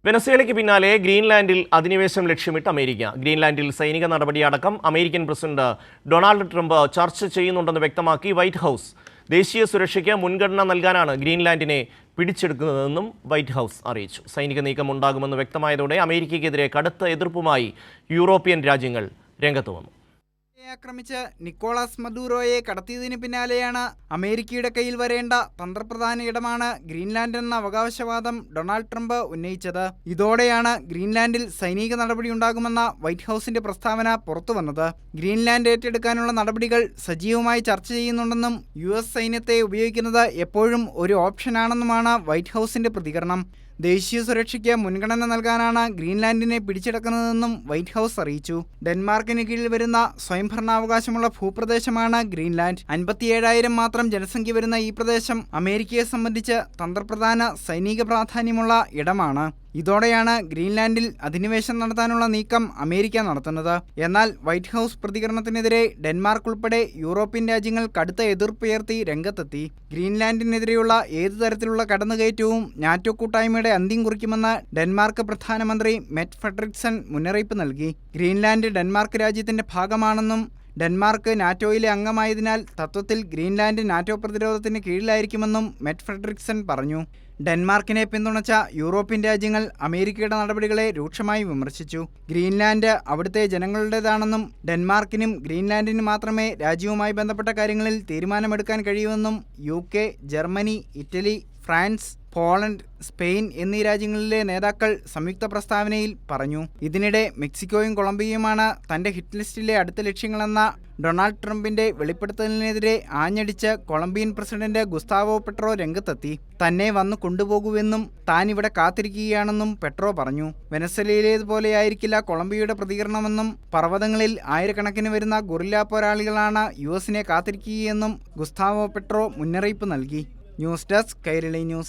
വെനസ്വേലയ്ക്ക് പിന്നാലെ ഗ്രീൻലാൻഡിൽ അധിനിവേശം ലക്ഷ്യമിട്ട് അമേരിക്ക. ഗ്രീൻലാൻഡിൽ സൈനിക നടപടിയടക്കം അമേരിക്കൻ പ്രസിഡന്റ് ഡൊണാൾഡ് ട്രംപ് ചർച്ച ചെയ്യുന്നുണ്ടെന്ന് വ്യക്തമാക്കി വൈറ്റ് ഹൗസ്. ദേശീയ സുരക്ഷയ്ക്ക് മുൻഗണന നൽകാനാണ് ഗ്രീൻലാൻഡിനെ പിടിച്ചെടുക്കുന്നതെന്നും വൈറ്റ് ഹൗസ് അറിയിച്ചു. സൈനിക നീക്കം ഉണ്ടാകുമെന്ന് വ്യക്തമായതോടെ അമേരിക്കയ്ക്കെതിരെ കടുത്ത എതിർപ്പുമായി യൂറോപ്യൻ രാജ്യങ്ങൾ രംഗത്ത് വന്നു. ആക്രമിച്ച് നിക്കോളാസ് മദൂറോയെ കടത്തിയതിന് പിന്നാലെയാണ് അമേരിക്കയുടെ കയ്യിൽ വരേണ്ട തന്ത്രപ്രധാന ഇടമാണ് ഗ്രീൻലാൻഡ് എന്ന അവകാശവാദം ഡൊണാൾഡ് ട്രംപ് ഉന്നയിച്ചത്. ഇതോടെയാണ് ഗ്രീൻലാൻഡിൽ സൈനിക നടപടി ഉണ്ടാകുമെന്ന വൈറ്റ് ഹൗസിന്റെ പ്രസ്താവന പുറത്തുവന്നത്. ഗ്രീൻലാൻഡ് ഏറ്റെടുക്കാനുള്ള നടപടികൾ സജീവമായി ചർച്ച ചെയ്യുന്നുണ്ടെന്നും US സൈന്യത്തെ ഉപയോഗിക്കുന്നത് എപ്പോഴും ഒരു ഓപ്ഷനാണെന്നുമാണ് വൈറ്റ് ഹൗസിന്റെ പ്രതികരണം. ദേശീയ സുരക്ഷയ്ക്ക് മുൻഗണന നൽകാനാണ് ഗ്രീൻലാൻഡിനെ പിടിച്ചെടുക്കുന്നതെന്നും വൈറ്റ് ഹൗസ് അറിയിച്ചു. ഡെൻമാർക്കിന് കീഴിൽ വരുന്ന സ്വയംഭരണാവകാശമുള്ള ഭൂപ്രദേശമാണ് ഗ്രീൻലാൻഡ്. 57,000 മാത്രം ജനസംഖ്യ വരുന്ന ഈ പ്രദേശം അമേരിക്കയെ സംബന്ധിച്ച് തന്ത്രപ്രധാന സൈനിക പ്രാധാന്യമുള്ള ഇടമാണ്. ഇതോടെയാണ് ഗ്രീൻലാൻഡിൽ അധിനിവേശം നടത്താനുള്ള നീക്കം അമേരിക്ക നടത്തുന്നത്. എന്നാൽ വൈറ്റ് ഹൗസ് പ്രതികരണത്തിനെതിരെ ഡെൻമാർക്ക് ഉൾപ്പെടെ യൂറോപ്യൻ രാജ്യങ്ങൾ കടുത്ത എതിർപ്പുയർത്തി രംഗത്തെത്തി. ഗ്രീൻലാൻഡിനെതിരെയുള്ള ഏതു തരത്തിലുള്ള കടന്നുകയറ്റവും നാറ്റോ കൂട്ടായ്മയുടെ അന്ത്യം കുറിക്കുമെന്ന് ഡെൻമാർക്ക് പ്രധാനമന്ത്രി മെറ്റ് ഫ്രെഡറിക്സൺ മുന്നറിയിപ്പ് നൽകി. ഗ്രീൻലാൻഡ് ഡെൻമാർക്ക് രാജ്യത്തിന്റെ ഭാഗമാണെന്നും ഡെൻമാർക്ക് നാറ്റോയിലെ അംഗമായതിനാൽ തത്വത്തിൽ ഗ്രീൻലാൻഡ് നാറ്റോ പ്രതിരോധത്തിന് കീഴിലായിരിക്കുമെന്നും മെറ്റ് ഫ്രെഡറിക്സൺ പറഞ്ഞു. ഡെൻമാർക്കിനെ പിന്തുണച്ച യൂറോപ്യൻ രാജ്യങ്ങൾ അമേരിക്കയുടെ നടപടികളെ രൂക്ഷമായി വിമർശിച്ചു. ഗ്രീൻലാൻഡ് അവിടുത്തെ ജനങ്ങളുടേതാണെന്നും ഡെൻമാർക്കിനും ഗ്രീൻലാൻഡിനും മാത്രമേ രാജ്യവുമായി ബന്ധപ്പെട്ട കാര്യങ്ങളിൽ തീരുമാനമെടുക്കാൻ കഴിയൂവെന്നും UK, Germany, Italy, France, Poland, Spain എന്നീ രാജ്യങ്ങളിലെ നേതാക്കൾ സംയുക്ത പ്രസ്താവനയിൽ പറഞ്ഞു. ഇതിനിടെ മെക്സിക്കോയും കൊളംബിയയുമാണ് തന്റെ ഹിറ്റ് ലിസ്റ്റിലെ അടുത്ത ലക്ഷ്യങ്ങളെന്ന ഡൊണാൾഡ് ട്രംപിന്റെ വെളിപ്പെടുത്തലിനെതിരെ ആഞ്ഞടിച്ച് കൊളംബിയൻ പ്രസിഡന്റ് ഗുസ്താവോ പെട്രോ രംഗത്തെത്തി. തന്നെ വന്നു കൊണ്ടുപോകുമെന്നും താൻ ഇവിടെ കാത്തിരിക്കുകയാണെന്നും പെട്രോ പറഞ്ഞു. വെനസ്വേലയിലേതുപോലെയായിരിക്കില്ല കൊളംബിയയുടെ പ്രതികരണമെന്നും പർവ്വതങ്ങളിൽ ആയിരക്കണക്കിന് വരുന്ന ഗൊറില്ല പോരാളികളാണ് US കാത്തിരിക്കുകയെന്നും ഗുസ്താവോ പെട്രോ മുന്നറിയിപ്പ് നൽകി. News desk Kairali news.